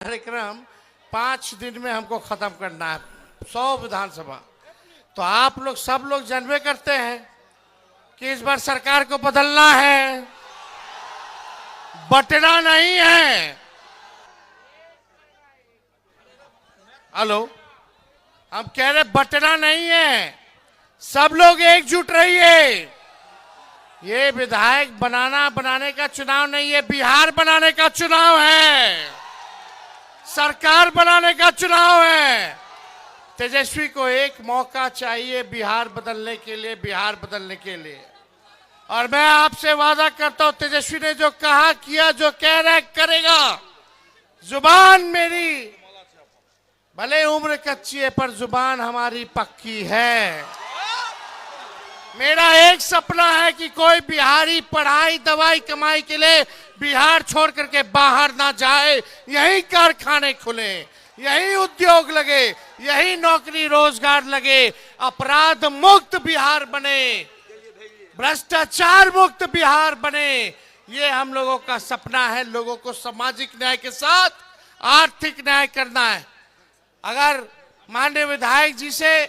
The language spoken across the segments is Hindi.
कार्यक्रम 5 दिन में हमको खत्म करना है, 100 विधानसभा। तो आप लोग सब लोग जानबे करते हैं कि इस बार सरकार को बदलना है, बटना नहीं है। हेलो, हम कह रहे बटना नहीं है, सब लोग एकजुट रहिए। ये विधायक बनाने का चुनाव नहीं है, बिहार बनाने का चुनाव है, सरकार बनाने का चुनाव है। तेजस्वी को एक मौका चाहिए बिहार बदलने के लिए, बिहार बदलने के लिए। और मैं आपसे वादा करता हूं, तेजस्वी ने जो कहा किया, जो कह रहा है करेगा। जुबान मेरी भले उम्र कच्ची है पर जुबान हमारी पक्की है। मेरा एक सपना है कि कोई बिहारी पढ़ाई दवाई कमाई के लिए बिहार छोड़ करके बाहर ना जाए, यही कारखाने खुले, यही उद्योग लगे, यही नौकरी रोजगार लगे, अपराध मुक्त बिहार बने, भ्रष्टाचार मुक्त बिहार बने। ये हम लोगों का सपना है। लोगों को सामाजिक न्याय के साथ आर्थिक न्याय करना है। अगर माननीय विधायक जी से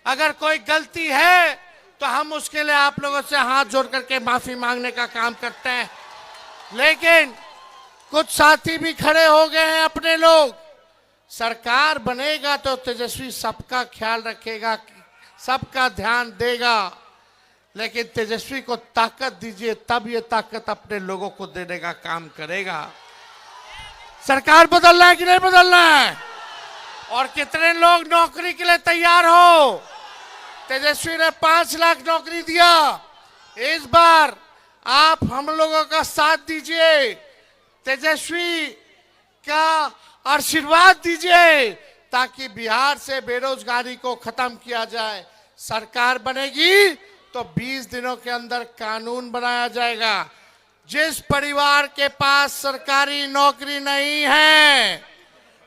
अगर कोई गलती है तो हम उसके लिए आप लोगों से हाथ जोड़ करके माफी मांगने का काम करते हैं। लेकिन कुछ साथी भी खड़े हो गए हैं अपने लोग। सरकार बनेगा तो तेजस्वी सबका ख्याल रखेगा, सबका ध्यान देगा, लेकिन तेजस्वी को ताकत दीजिए, तब ये ताकत अपने लोगों को देने का काम करेगा। सरकार बदलना है कि नहीं बदलना है? और कितने लोग नौकरी के लिए तैयार हो? तेजस्वी ने 5 लाख नौकरी दिया। इस बार आप हम लोगों का साथ दीजिए, तेजस्वी का आशीर्वाद दीजिए, ताकि बिहार से बेरोजगारी को खत्म किया जाए। सरकार बनेगी तो 20 दिनों के अंदर कानून बनाया जाएगा। जिस परिवार के पास सरकारी नौकरी नहीं है,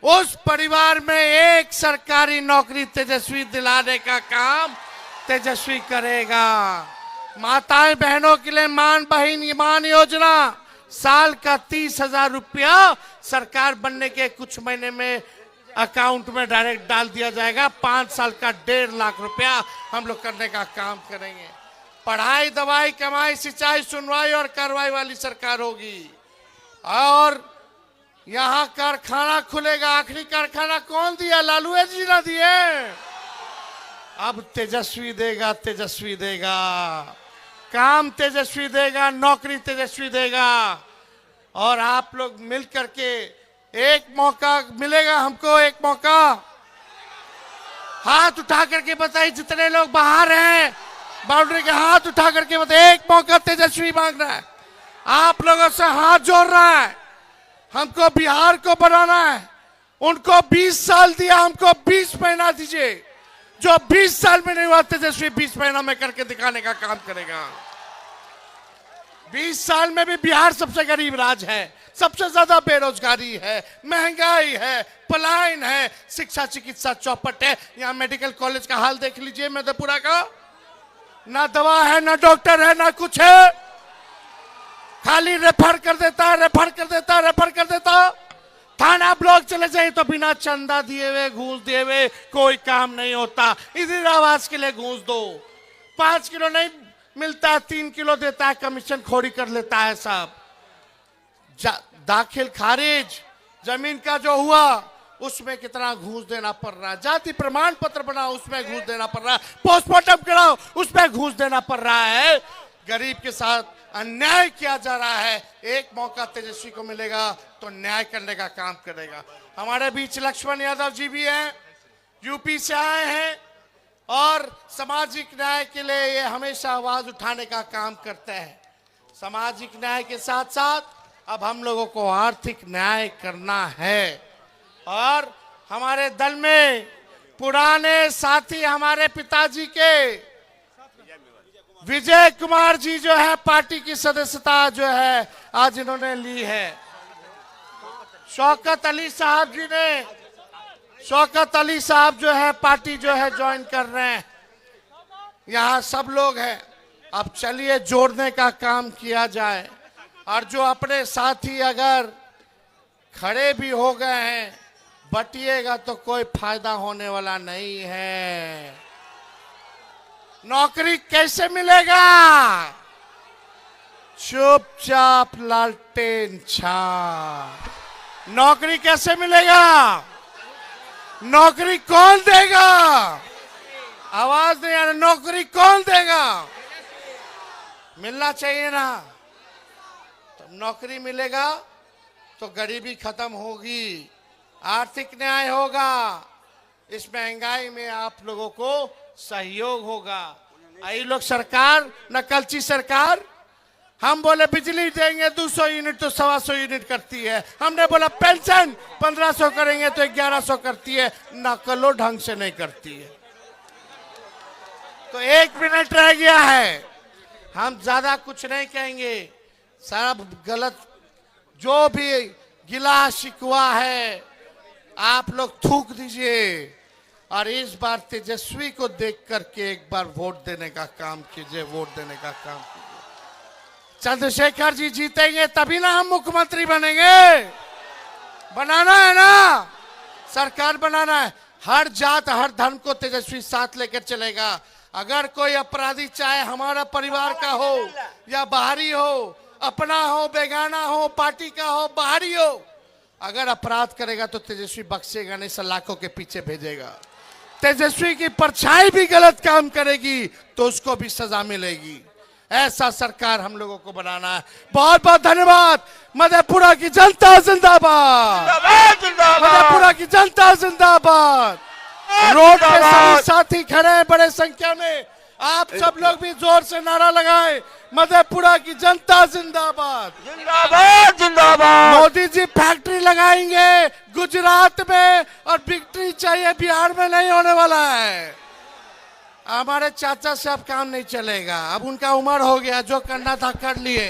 उस परिवार में एक सरकारी नौकरी तेजस्वी दिलाने का काम तेजस्वी करेगा। माताएं बहनों के लिए मान योजना, साल का 30,000 रुपया सरकार बनने के कुछ महीने में अकाउंट में डायरेक्ट डाल दिया जाएगा। 5 साल का 1.5 लाख रुपया हम लोग करने का काम करेंगे। पढ़ाई दवाई कमाई सिंचाई सुनवाई और कार्रवाई वाली सरकार होगी। और यहाँ कारखाना खुलेगा। आखिरी कारखाना कौन दिया? लालू जी ना दिए। अब तेजस्वी देगा, तेजस्वी देगा, काम तेजस्वी देगा, नौकरी तेजस्वी देगा। और आप लोग मिल करके एक मौका मिलेगा हमको, एक मौका। हाथ उठा करके बताइए, जितने लोग बाहर हैं बाउंड्री के, हाथ उठा करके बताइए, एक मौका तेजस्वी मांग रहा है, आप लोगों से हाथ जोड़ रहा है। हमको बिहार को बनाना है। उनको 20 साल दिया, हमको 20 महीना दीजिए। जो 20 साल में नहीं हुआ, तेजस्वी 20 महीना में करके दिखाने का काम करेगा। 20 साल में भी बिहार सबसे गरीब राज्य है, सबसे ज्यादा बेरोजगारी है, महंगाई है, पलायन है, शिक्षा चिकित्सा चौपट है। यहाँ मेडिकल कॉलेज का हाल देख लीजिए मधेपुरा का, ना दवा है, ना डॉक्टर है, ना कुछ है। खाली रेफर कर देता है, रेफर कर देता है, रेफर कर देता। थाना ब्लॉक चले जाए तो बिना चंदा दिए हुए, घूस दिए हुए कोई काम नहीं होता। इंदिरावास के लिए घूस दो, 5 किलो नहीं मिलता, 3 किलो देता है, कमीशन खोरी कर लेता है सब। दाखिल खारिज जमीन का जो हुआ उसमें कितना घूस देना पड़ रहा है। जाति प्रमाण पत्र बनाओ, उसमें घूस देना पड़ रहा है। पोस्टमार्टम कराओ, उसमें घूस देना पड़ रहा है। गरीब के साथ अन्याय किया जा रहा है। एक मौका तेजस्वी को मिलेगा तो न्याय करने का काम करेगा। हमारे बीच लक्ष्मण यादव जी भी हैं, यूपी से आए हैं और सामाजिक न्याय के लिए ये हमेशा आवाज उठाने का काम करते हैं। सामाजिक न्याय के साथ साथ अब हम लोगों को आर्थिक न्याय करना है। और हमारे दल में पुराने साथी हमारे पिताजी के विजय कुमार जी जो है, पार्टी की सदस्यता जो है आज इन्होंने ली है। शौकत अली साहब जी ने, शौकत अली साहब जो है पार्टी जो है ज्वाइन कर रहे हैं। यहाँ सब लोग हैं। अब चलिए जोड़ने का काम किया जाए। और जो अपने साथी अगर खड़े भी हो गए हैं, बटिएगा तो कोई फायदा होने वाला नहीं है। नौकरी कैसे मिलेगा? चुपचाप लालटेन छाप। नौकरी कैसे मिलेगा? नौकरी कौन देगा? आवाज नहीं आ रही। नौकरी कौन देगा? मिलना चाहिए ना। तो नौकरी मिलेगा तो गरीबी खत्म होगी, आर्थिक न्याय होगा, इस महंगाई में आप लोगों को सहयोग होगा। आई लोग सरकार, नकलची सरकार, हम बोले बिजली देंगे 200 यूनिट तो 125 यूनिट करती है, हमने बोला पेंशन 1500 करेंगे तो 1100 करती है, नकलो ढंग से नहीं करती है। तो 1 मिनट रह गया है, हम ज्यादा कुछ नहीं कहेंगे। सब गलत जो भी गिला शिकवा है आप लोग थूक दीजिए और इस बार तेजस्वी को देख करके एक बार वोट देने का काम कीजिए, वोट देने का काम कीजिए। चंद्रशेखर जी जीतेंगे तभी ना हम मुख्यमंत्री बनेंगे। बनाना है ना, सरकार बनाना है। हर जात हर धर्म को तेजस्वी साथ लेकर चलेगा। अगर कोई अपराधी चाहे हमारा परिवार का हो या बाहरी हो, अपना हो बेगाना हो, पार्टी का हो बाहरी हो, अगर अपराध करेगा तो तेजस्वी बख्शेगा नहीं, सलाखों के पीछे भेजेगा। तेजस्वी की परछाई भी गलत काम करेगी तो उसको भी सजा मिलेगी। ऐसा सरकार हम लोगों को बनाना है। बहुत बहुत धन्यवाद। मधेपुरा की जनता जिंदाबाद, मधेपुरा की जनता जिंदाबाद। रोड पे सभी साथी खड़े हैं बड़े संख्या में, आप सब लोग भी जोर से नारा लगाएं, मधेपुरा की जनता जिंदाबाद, जिंदाबाद जिंदाबाद। मोदी जी फैक्ट्री लगाएंगे गुजरात में और विक्ट्री चाहिए बिहार में नहीं होने वाला है। हमारे चाचा से अब काम नहीं चलेगा, अब उनका उम्र हो गया, जो करना था कर लिए।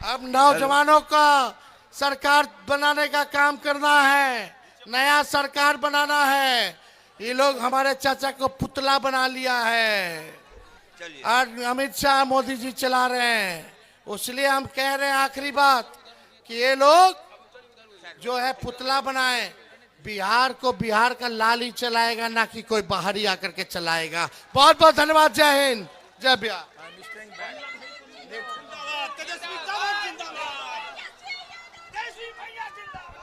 अब नौजवानों का सरकार बनाने का काम करना है, नया सरकार बनाना है। ये लोग हमारे चाचा को पुतला बना लिया है और अमित शाह मोदी जी चला रहे हैं। इसलिए हम कह रहे हैं आखिरी बात कि ये लोग जो है पुतला बनाए, बिहार को बिहार का लाल ही चलाएगा, ना कि कोई बाहरी आकर के चलाएगा। बहुत बहुत धन्यवाद। जय हिंद, जय बिहार। तेजस्वी जिंदाबाद, तेजस्वी भैया जिंदाबाद।